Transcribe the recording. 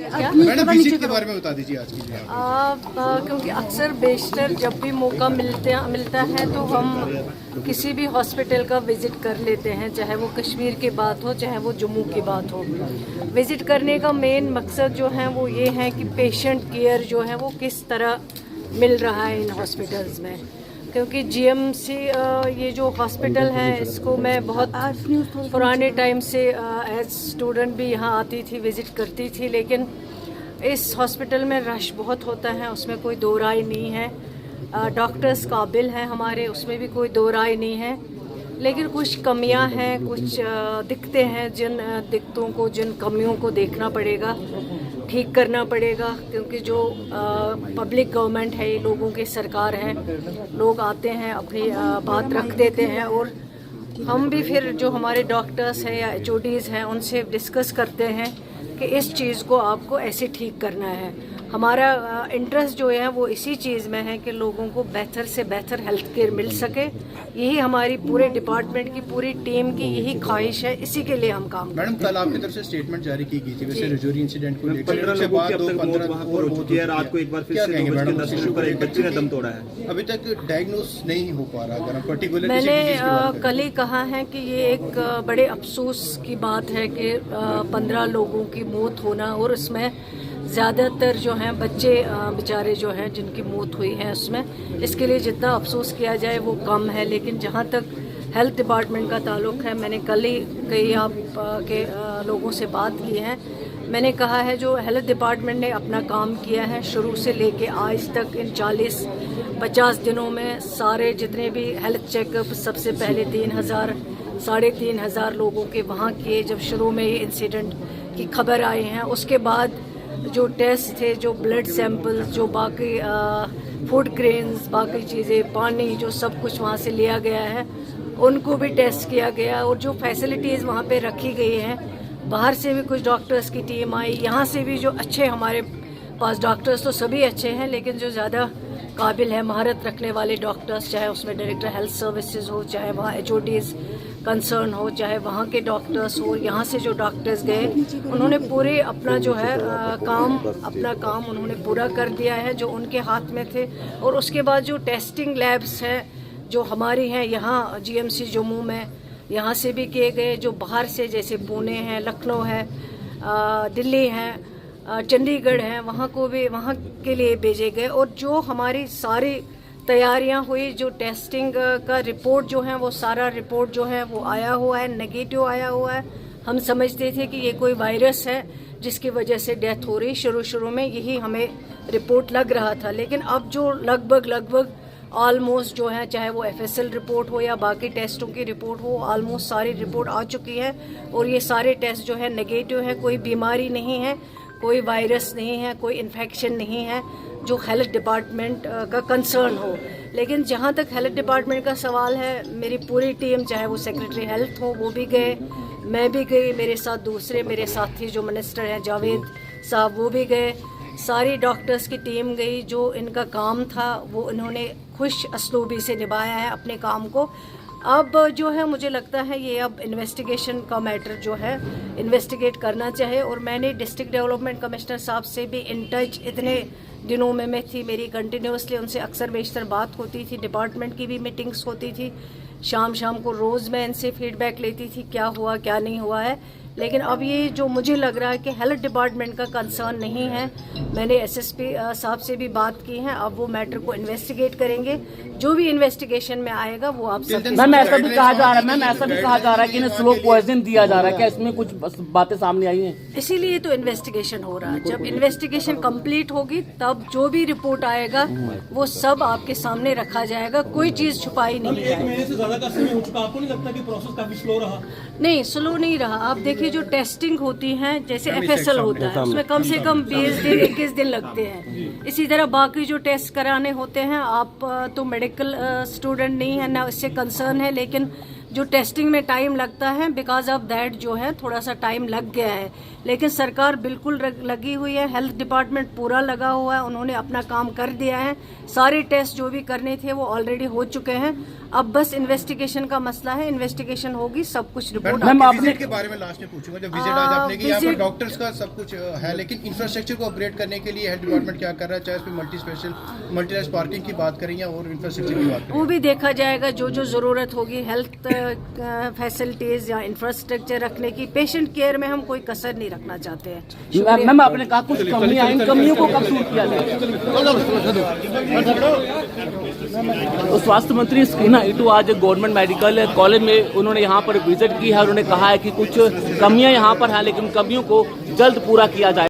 Madam visit के बारे में बता दीजिए आज की जो क्योंकि अक्सर बेशतर जब भी मौका मिलता है तो हम किसी भी हॉस्पिटल का विज़िट कर लेते हैं, चाहे वो कश्मीर की बात हो चाहे वो जम्मू की बात हो। विज़िट करने का मेन मकसद जो है वो ये है कि पेशेंट केयर जो है वो किस तरह मिल रहा है इन हॉस्पिटल्स में, क्योंकि जीएमसी ये जो हॉस्पिटल है इसको मैं बहुत पुराने टाइम से एज स्टूडेंट भी यहाँ आती थी, विज़िट करती थी, लेकिन इस हॉस्पिटल में रश बहुत होता है, उसमें कोई दो राय नहीं है। डॉक्टर्स काबिल हैं हमारे, उसमें भी कोई दो राय नहीं है, लेकिन कुछ कमियां हैं, कुछ दिक्कतें हैं, जिन दिक्कतों को, जिन कमियों को देखना पड़ेगा, ठीक करना पड़ेगा, क्योंकि जो पब्लिक गवर्नमेंट है, ये लोगों की सरकार है, लोग आते हैं अपनी बात रख देते हैं और हम भी फिर जो हमारे डॉक्टर्स हैं या एचओडीज़ हैं उनसे डिस्कस करते हैं कि इस चीज़ को आपको ऐसे ठीक करना है। हमारा इंटरेस्ट जो है वो इसी चीज़ में है कि लोगों को बेहतर से बेहतर हेल्थ केयर मिल सके। यही हमारी पूरे डिपार्टमेंट की, पूरी टीम की यही ख्वाहिश है, इसी के लिए हम काम। मैडम कल आपकी तरफ से स्टेटमेंट जारी की गई थी वैसे रजौरी इंसिडेंट को लेकर, उसके बाद 15 और हो चुकी है, रात को एक बार फिर से 2 बज के 10 मिनट पर एक बच्चे ने दम तोड़ा है, अभी तक डायग्नोस नहीं हो पा रहा। अगर हम पर्टिकुलर मैंने कल ही कहा है कि ये एक बड़े अफसोस की बात है कि 15 लोगों की मौत होना, और उसमें ज़्यादातर जो हैं बच्चे बेचारे जो हैं जिनकी मौत हुई है, उसमें इसके लिए जितना अफसोस किया जाए वो कम है। लेकिन जहाँ तक हेल्थ डिपार्टमेंट का ताल्लुक़ है, मैंने कल ही कई आप के लोगों से बात की है, मैंने कहा है जो हेल्थ डिपार्टमेंट ने अपना काम किया है शुरू से लेके आज तक, इन 40-50 दिनों में सारे जितने भी हेल्थ चेकअप, सबसे पहले 3,000 साढ़े 3,000 लोगों के वहाँ किए जब शुरू में ये इंसिडेंट की खबर आई है। उसके बाद जो टेस्ट थे, जो ब्लड सैंपल्स, जो बाकी फूड ग्रेन्स, बाकी चीज़ें, पानी, जो सब कुछ वहाँ से लिया गया है, उनको भी टेस्ट किया गया। और जो फैसिलिटीज़ वहाँ पे रखी गई हैं, बाहर से भी कुछ डॉक्टर्स की टीम आई, यहाँ से भी जो अच्छे हमारे पास डॉक्टर्स तो सभी अच्छे हैं, लेकिन जो ज़्यादा काबिल है, महारत रखने वाले डॉक्टर्स, चाहे उसमें डायरेक्टर हेल्थ सर्विसेज हो, चाहे वहाँ एचओडीज़ कंसर्न हो, चाहे वहाँ के डॉक्टर्स हो, यहाँ से जो डॉक्टर्स गए उन्होंने पूरे अपना जो है अपना काम उन्होंने पूरा कर दिया है जो उनके हाथ में थे। और उसके बाद जो टेस्टिंग लैब्स हैं जो हमारी हैं यहाँ जीएमसी जम्मू में, यहाँ से भी किए गए, जो बाहर से जैसे पुणे है, लखनऊ है, दिल्ली है, चंडीगढ़ है, वहाँ को भी वहाँ के लिए भेजे गए। और जो हमारी सारी तैयारियां हुई, जो टेस्टिंग का रिपोर्ट जो है वो सारा रिपोर्ट जो है वो आया हुआ है, नेगेटिव आया हुआ है। हम समझते थे कि ये कोई वायरस है जिसकी वजह से डेथ हो रही, शुरू में यही हमें रिपोर्ट लग रहा था। लेकिन अब जो लगभग ऑलमोस्ट जो है, चाहे वो एफएसएल रिपोर्ट हो या बाकी टेस्टों की रिपोर्ट हो, ऑलमोस्ट सारी रिपोर्ट आ चुकी है और ये सारे टेस्ट जो है नेगेटिव है, कोई बीमारी नहीं है, कोई वायरस नहीं है, कोई इन्फेक्शन नहीं है जो हेल्थ डिपार्टमेंट का कंसर्न हो। लेकिन जहाँ तक हेल्थ डिपार्टमेंट का सवाल है, मेरी पूरी टीम, चाहे वो सेक्रेटरी हेल्थ हो वो भी गए, मैं भी गई, मेरे साथ दूसरे मेरे साथी जो मिनिस्टर हैं जावेद साहब वो भी गए, सारी डॉक्टर्स की टीम गई। जो इनका काम था वो इन्होंने खुश असलूबी से निभाया है अपने काम को। अब जो है मुझे लगता है ये अब इन्वेस्टिगेशन का मैटर जो है इन्वेस्टिगेट करना चाहिए। और मैंने डिस्ट्रिक्ट डेवलपमेंट कमिश्नर साहब से भी इन टच इतने दिनों में मैं थी, मेरी कंटिन्यूसली उनसे अक्सर बेशतर बात होती थी, डिपार्टमेंट की भी मीटिंग्स होती थी, शाम को रोज़ मैं इनसे फीडबैक लेती थी क्या हुआ क्या नहीं हुआ है। लेकिन अब ये जो मुझे लग रहा है कि हेल्थ डिपार्टमेंट का कंसर्न नहीं है, मैंने एसएसपी साहब से भी बात की है, अब वो मैटर को इन्वेस्टिगेट करेंगे, जो भी इन्वेस्टिगेशन में आएगा वो आप सब। मैम ऐसा भी कहा जा रहा है कि इन्हें स्लो पॉइजन दिया जा रहा है, क्या इसमें कुछ बातें सामने आई हैं? इसीलिए तो इन्वेस्टिगेशन हो रहा है। जब इन्वेस्टिगेशन कंप्लीट होगी तब जो भी रिपोर्ट आएगा वो सब आपके सामने रखा जाएगा, कोई चीज छुपाई नहीं है। 1 महीने से ज्यादा का समय हो चुका, आपको नहीं लगता कि प्रोसेस काफी स्लो रहा? नहीं, स्लो नहीं रहा। आप देखिए जो टेस्टिंग होती है, जैसे एफएसएल होता है, उसमें कम से कम 20 दिन 21 दिन लगते हैं। इसी तरह बाकी जो टेस्ट कराने होते हैं, आप तो मेडिकल स्टूडेंट नहीं है ना, इससे कंसर्न है, लेकिन जो टेस्टिंग में टाइम लगता है बिकॉज ऑफ दैट जो है थोड़ा सा टाइम लग गया है। लेकिन सरकार बिल्कुल लगी हुई है, हेल्थ डिपार्टमेंट पूरा लगा हुआ है, उन्होंने अपना काम कर दिया है। सारे टेस्ट जो भी करने थे वो ऑलरेडी हो चुके हैं। अब बस इन्वेस्टिगेशन का मसला है, इन्वेस्टिगेशन होगी, सब कुछ रिपोर्ट। मैम आपने के बारे में लास्ट में पूछूंगा, जब विजिट आज आपने की, यहाँ पर डॉक्टर्स का सब कुछ है, लेकिन इंफ्रास्ट्रक्चर को अपग्रेड करने के लिए हेल्थ डिपार्टमेंट क्या कर रहा है, चाहे उसमें मल्टीरेस पार्किंग की बात करें या और इंफ्रास्ट्रक्चर की बात करें, वो भी देखा जाएगा। जो जो जरूरत होगी हेल्थ फैसिलिटीज या इंफ्रास्ट्रक्चर रखने की, पेशेंट केयर में हम कोई कसर नहीं रखना चाहते हैं। मैम आपने कहा कुछ कमियां, इन कमियों को कब दूर किया जाए? तो स्वास्थ्य मंत्री स्कीना इटू आज गवर्नमेंट मेडिकल कॉलेज में उन्होंने यहाँ पर विजिट की है। उन्होंने कहा है कि कुछ कमियां यहाँ पर हैं, लेकिन कमियों को जल्द पूरा किया जाए।